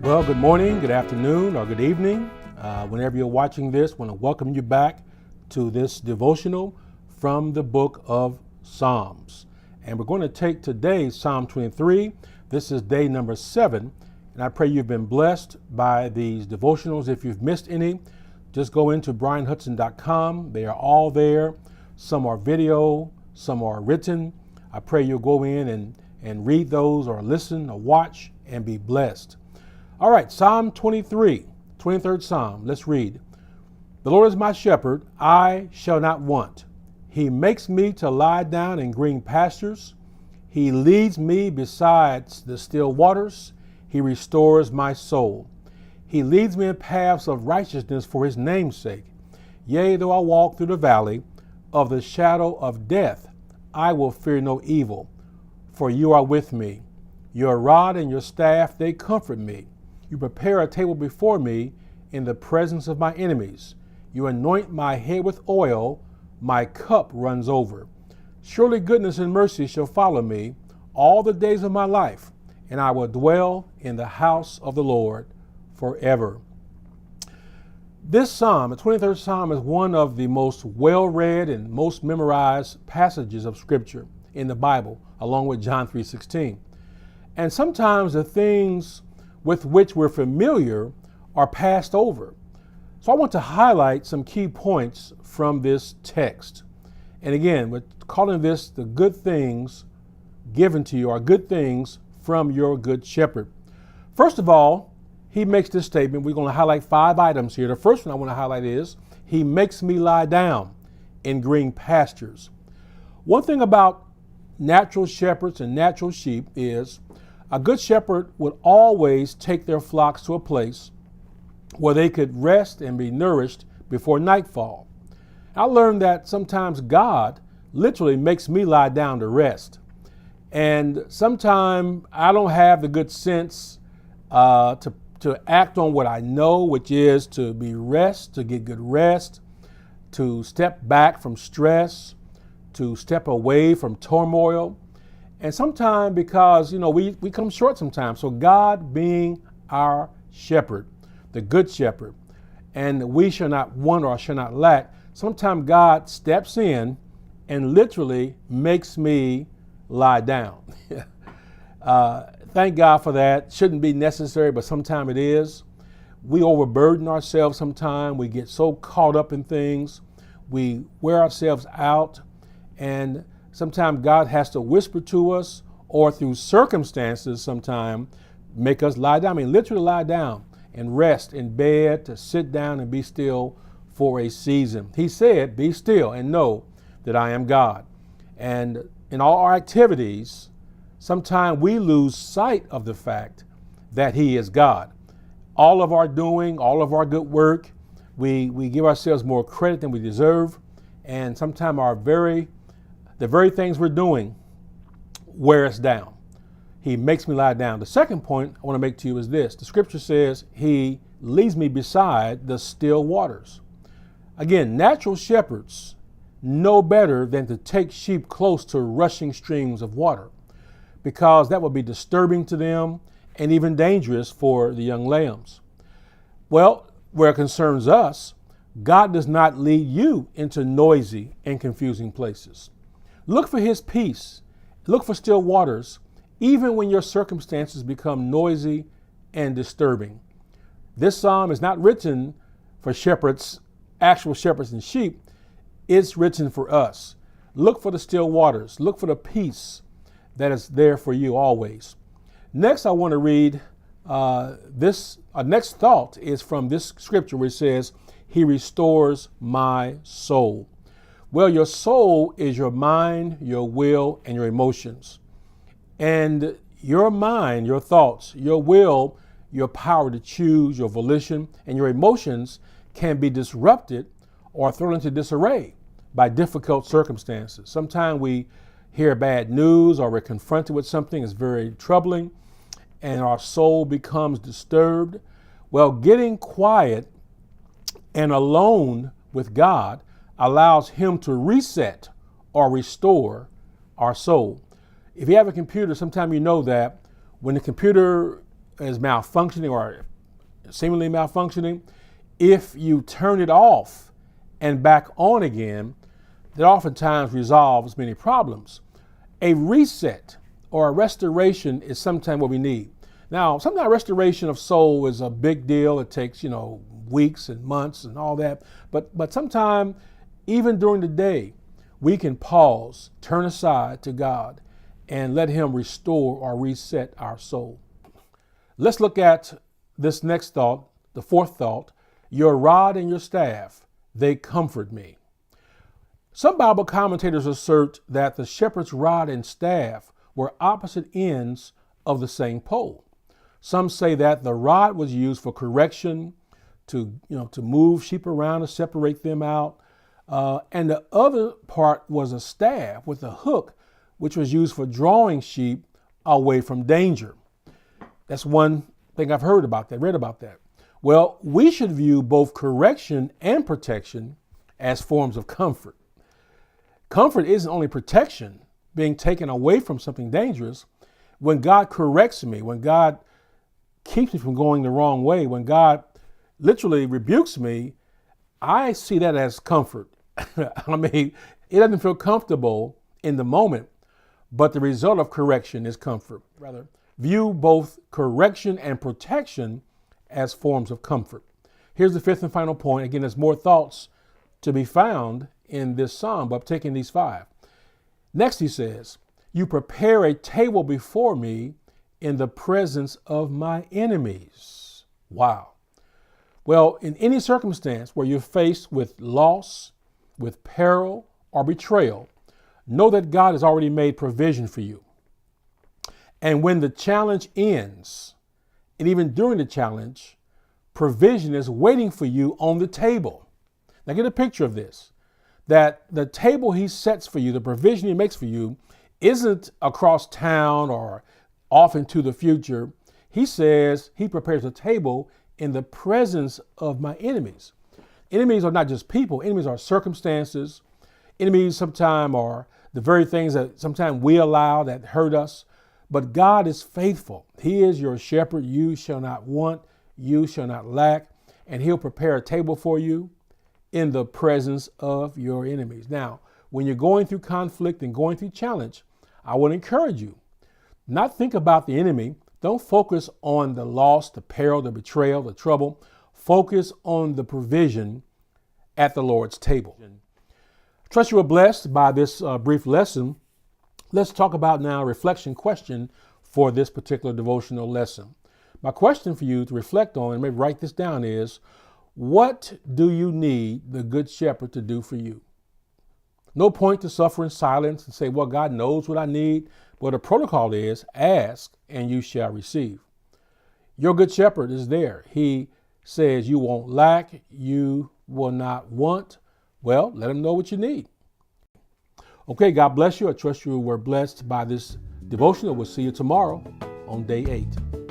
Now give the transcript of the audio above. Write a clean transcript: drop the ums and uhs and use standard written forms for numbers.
Well, good morning, good afternoon, or good evening. Whenever you're watching this, I want to welcome you back to this devotional from the book of Psalms. And we're going to take today's Psalm 23. This is day number 7. And I pray you've been blessed by these devotionals. If you've missed any, just go into bryanhudson.com. They are all there. Some are video, some are written. I pray you'll go in and read those or listen or watch and be blessed. All right, Psalm 23, 23rd Psalm. Let's read. The Lord is my shepherd, I shall not want. He makes me to lie down in green pastures. He leads me beside the still waters. He restores my soul. He leads me in paths of righteousness for his name's sake. Yea, though I walk through the valley of the shadow of death, I will fear no evil, for you are with me. Your rod and your staff, they comfort me. You prepare a table before me in the presence of my enemies. You anoint my head with oil, my cup runs over. Surely goodness and mercy shall follow me all the days of my life, and I will dwell in the house of the Lord forever. This psalm, the 23rd Psalm, is one of the most well-read and most memorized passages of Scripture in the Bible, along with John 3:16. And sometimes the things with which we're familiar are passed over. So I want to highlight some key points from this text. And again, we're calling this the good things given to you, or good things from your good shepherd. First of all, he makes this statement. We're going to highlight 5 items here. The first one I want to highlight is, he makes me lie down in green pastures. One thing about natural shepherds and natural sheep is a good shepherd would always take their flocks to a place where they could rest and be nourished before nightfall. I learned that sometimes God literally makes me lie down to rest. And sometimes I don't have the good sense to act on what I know, which is to be rest, to get good rest, to step back from stress, to step away from turmoil. And sometimes because, we come short sometimes. So God being our shepherd, the good shepherd, and we shall not want or shall not lack, sometimes God steps in and literally makes me lie down. Thank God for that. Shouldn't be necessary, but sometimes it is. We overburden ourselves sometimes. We get so caught up in things. We wear ourselves out, and sometimes God has to whisper to us, or through circumstances sometimes make us lie down. I mean, literally lie down and rest in bed, to sit down and be still for a season. He said, be still and know that I am God. And in all our activities, sometimes we lose sight of the fact that he is God. All of our doing, all of our good work, we give ourselves more credit than we deserve. And sometimes the very things we're doing wear us down. He makes me lie down. The second point I want to make to you is this. The scripture says he leads me beside the still waters. Again, natural shepherds know better than to take sheep close to rushing streams of water, because that would be disturbing to them and even dangerous for the young lambs. Well, where it concerns us, God does not lead you into noisy and confusing places. Look for his peace. Look for still waters, even when your circumstances become noisy and disturbing. This psalm is not written for shepherds, actual shepherds and sheep. It's written for us. Look for the still waters. Look for the peace that is there for you always. Next, I want to read this. Our next thought is from this scripture where it says, he restores my soul. Well, your soul is your mind, your will, and your emotions. And your mind, your thoughts, your will, your power to choose, your volition, and your emotions can be disrupted or thrown into disarray by difficult circumstances. Sometimes we hear bad news, or we're confronted with something that's very troubling, and our soul becomes disturbed. Well, getting quiet and alone with God allows him to reset or restore our soul. If you have a computer, sometimes you know that when the computer is malfunctioning or seemingly malfunctioning, if you turn it off and back on again, that oftentimes resolves many problems. A reset or a restoration is sometimes what we need. Now, sometimes restoration of soul is a big deal. It takes, weeks and months and all that. But sometimes, even during the day, we can pause, turn aside to God, and let Him restore or reset our soul. Let's look at this next thought, the fourth thought. Your rod and your staff, they comfort me. Some Bible commentators assert that the shepherd's rod and staff were opposite ends of the same pole. Some say that the rod was used for correction, to move sheep around and separate them out. And the other part was a staff with a hook, which was used for drawing sheep away from danger. That's one thing I've read about that. Well, we should view both correction and protection as forms of comfort. Comfort isn't only protection, being taken away from something dangerous. When God corrects me, when God keeps me from going the wrong way, when God literally rebukes me, I see that as comfort. I mean, it doesn't feel comfortable in the moment, but the result of correction is comfort. Rather, view both correction and protection as forms of comfort. Here's the fifth and final point. Again, there's more thoughts to be found in this psalm, but I'm taking these 5. Next, he says, you prepare a table before me in the presence of my enemies. Wow. Well, in any circumstance where you're faced with loss, with peril, or betrayal, know that God has already made provision for you. And when the challenge ends, and even during the challenge, provision is waiting for you on the table. Now get a picture of this, that the table He sets for you, the provision He makes for you, isn't across town or off into the future. He says He prepares a table in the presence of my enemies. Enemies are not just people. Enemies are circumstances. Enemies sometimes are the very things that sometimes we allow that hurt us. But God is faithful. He is your shepherd. You shall not want. You shall not lack. And He'll prepare a table for you in the presence of your enemies. Now, when you're going through conflict and going through challenge, I would encourage you, not think about the enemy. Don't focus on the loss, the peril, the betrayal, the trouble. Focus on the provision at the Lord's table. Trust you are blessed by this brief lesson. Let's talk about now a reflection question for this particular devotional lesson. My question for you to reflect on, and maybe write this down, is what do you need the Good Shepherd to do for you? No point to suffer in silence and say, well, God knows what I need. But the protocol is ask and you shall receive. Your Good Shepherd is there. He says you won't lack, you will not want. Well, let Him know what you need. Okay, God bless you. I trust you were blessed by this devotional. We'll see you tomorrow on day 8.